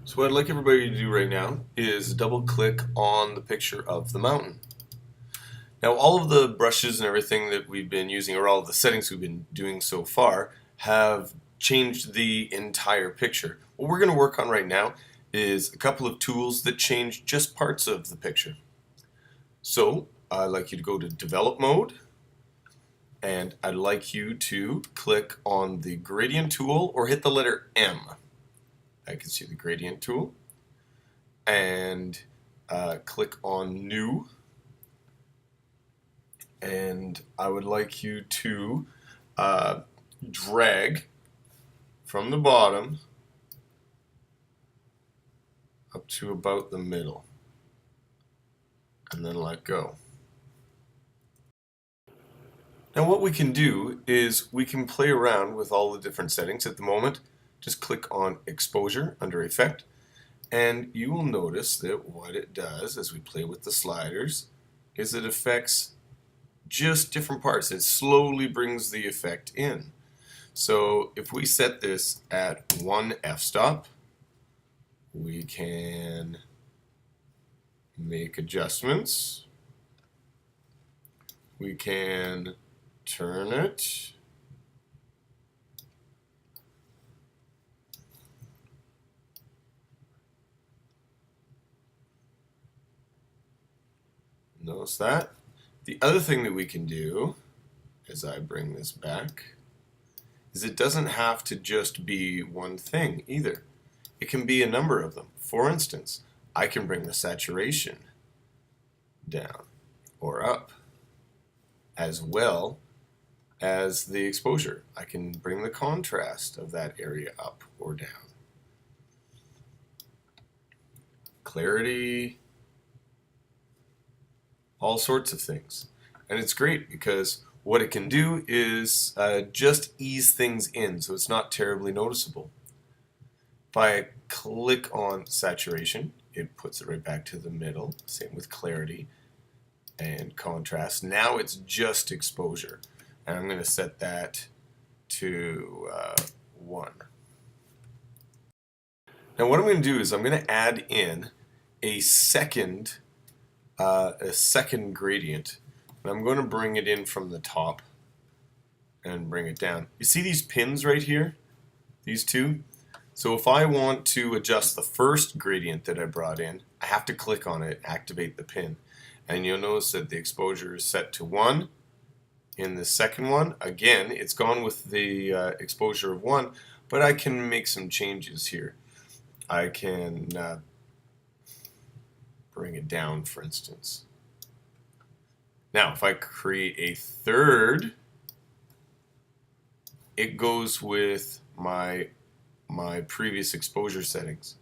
So what I'd like everybody to do right now is double click on the picture of the mountain. Now all of the brushes and everything that we've been using, or all of the settings we've been doing so far, have changed the entire picture. What we're going to work on right now is a couple of tools that change just parts of the picture. So I'd like you to go to develop mode, and I'd like you to click on the gradient tool or hit the letter M. I can see the gradient tool, and click on new, and I would like you to drag from the bottom up to about the middle and then let go. Now what we can do is we can play around with all the different settings. At the moment, just click on exposure under effect, and you will notice that what it does as we play with the sliders is it affects just different parts. It slowly brings the effect in. So if we set this at 1 f-stop, we can make adjustments. We can turn it. Notice that. The other thing that we can do, as I bring this back, is it doesn't have to just be one thing either. It can be a number of them. For instance, I can bring the saturation down or up, as well as the exposure. I can bring the contrast of that area up or down. Clarity, all sorts of things. And it's great because what it can do is just ease things in so it's not terribly noticeable. If I click on saturation, it puts it right back to the middle. Same with clarity and contrast. Now it's just exposure. And I'm going to set that to 1. Now what I'm going to do is I'm going to add in a second gradient. And I'm going to bring it in from the top and bring it down. You see these pins right here? These two? So if I want to adjust the first gradient that I brought in, I have to click on it, activate the pin. And you'll notice that the exposure is set to 1. In the second one, again, it's gone with the exposure of 1, but I can make some changes here. I can bring it down, for instance. Now, if I create a third, it goes with my previous exposure settings.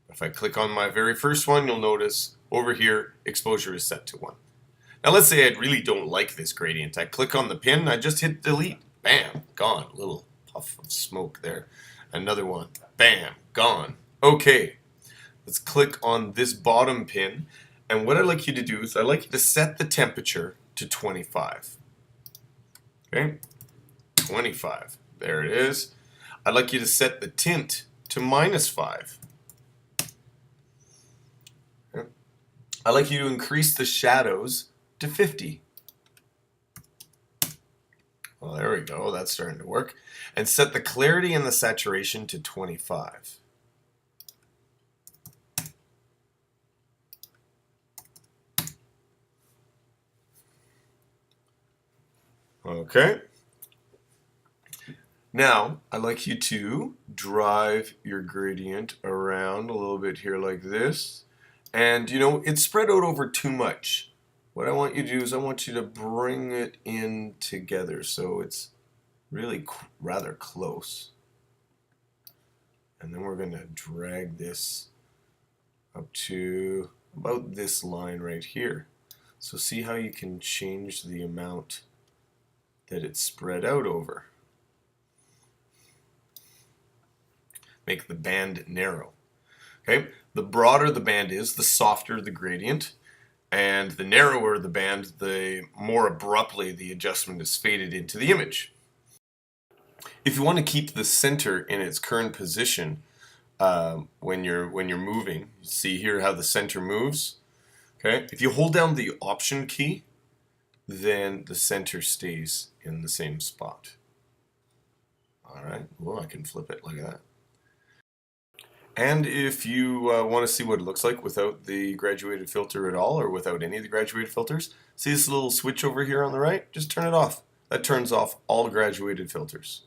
If I click on my very first one, you'll notice over here, exposure is set to 1. Now let's say I really don't like this gradient. I click on the pin, I just hit delete. Bam, gone. A little puff of smoke there. Another one. Bam, gone. Okay, let's click on this bottom pin. And what I'd like you to do is I'd like you to set the temperature to 25. Okay, 25. There it is. I'd like you to set the tint to -5. Okay. I'd like you to increase the shadows to 50. Well, there we go. That's starting to work. And set the clarity and the saturation to 25. Okay. Now, I'd like you to drive your gradient around a little bit here like this. And, it's spread out over too much. What I want you to do is I want you to bring it in together so it's really rather close. And then we're going to drag this up to about this line right here. So see how you can change the amount that it's spread out over. Make the band narrow. Okay, the broader the band is, the softer the gradient, and the narrower the band, the more abruptly the adjustment is faded into the image. If you want to keep the center in its current position, when you're moving. See here how the center moves. Okay, if you hold down the Option key, then the center stays in the same spot. All right. Well, I can flip it. Look at that. And if you want to see what it looks like without the graduated filter at all, or without any of the graduated filters, see this little switch over here on the right? Just turn it off. That turns off all graduated filters.